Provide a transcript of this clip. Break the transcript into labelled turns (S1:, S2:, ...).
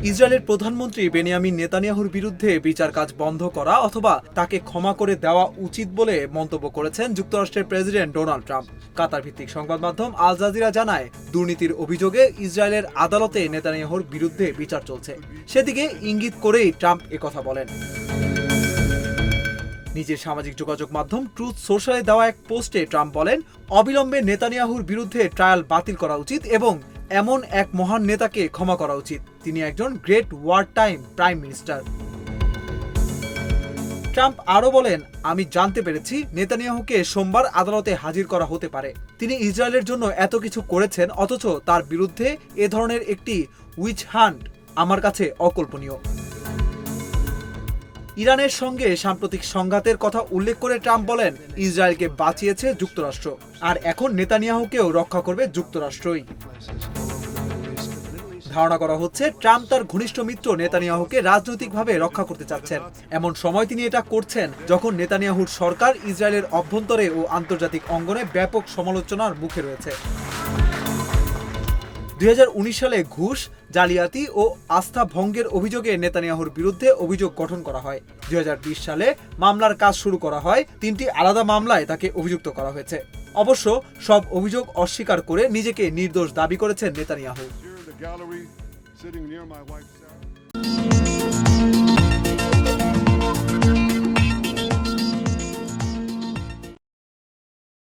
S1: ইসরায়েলের প্রধানমন্ত্রী বেনিয়ামিন নেতানিয়াহুর বিরুদ্ধে বিচার কাজ বন্ধ করা অথবা তাকে ক্ষমা করে দেওয়া উচিত বলে মন্তব্য করেছেন যুক্তরাষ্ট্রের প্রেসিডেন্ট ডোনাল্ড ট্রাম্প। কাতার ভিত্তিক সংবাদ মাধ্যম আল জাজিরা জানায়, দুর্নীতির অভিযোগে ইসরায়েলের আদালতে নেতানিয়াহুর বিরুদ্ধে বিচার চলছে। সেদিকে ইঙ্গিত করেই ট্রাম্প একথা বলেন। নিজের সামাজিক যোগাযোগ মাধ্যম ট্রুথ সোশ্যালে দেওয়া এক পোস্টে ট্রাম্প বলেন, অবিলম্বে নেতানিয়াহুর বিরুদ্ধে ট্রায়াল বাতিল করা উচিত এবং এমন এক মহান নেতাকে ক্ষমা করা উচিত। তিনি একজন great wartime prime minister. Trump আরও বলেন, আমি জানতে পেরেছি নেতানিয়াহুকে সোমবার আদালতে হাজির করা হতে পারে। তিনি ইসরায়েলের জন্য এত কিছু করেছেন, অথচ তার বিরুদ্ধে এ ধরনের একটি উইচ হান্ট আমার কাছে অকল্পনীয়। ইরানের সঙ্গে সাম্প্রতিক সংঘাতের কথা উল্লেখ করে ট্রাম্প বলেন, ইসরায়েলকে বাঁচিয়েছে যুক্তরাষ্ট্র, আর এখন নেতানিয়াহুকেও রক্ষা করবে যুক্তরাষ্ট্রই। ধারণা করা হচ্ছে ট্রাম্প তার ঘনিষ্ঠ মিত্র নেতানিয়াহুকে রাজনৈতিকভাবে রক্ষা করতে চাচ্ছেন। এমন সময় তিনি এটা করছেন যখন নেতানিয়াহুর সরকার ইসরায়েলের অভ্যন্তরে ও আন্তর্জাতিক অঙ্গনে ব্যাপক সমালোচনার মুখে রয়েছে। 2019 সালে ঘুষ, জালিয়াতি ও আস্থা ভঙ্গের অভিযোগে নেতানিয়াহুর বিরুদ্ধে অভিযোগ গঠন করা হয়। 2020 সালে মামলার কাজ শুরু করা হয়। 3টি আলাদা মামলায় তাকে অভিযুক্ত করা হয়েছে। অবশ্য সব অভিযোগ অস্বীকার করে নিজেকে নির্দোষ দাবি করেছেন নেতানিয়াহু।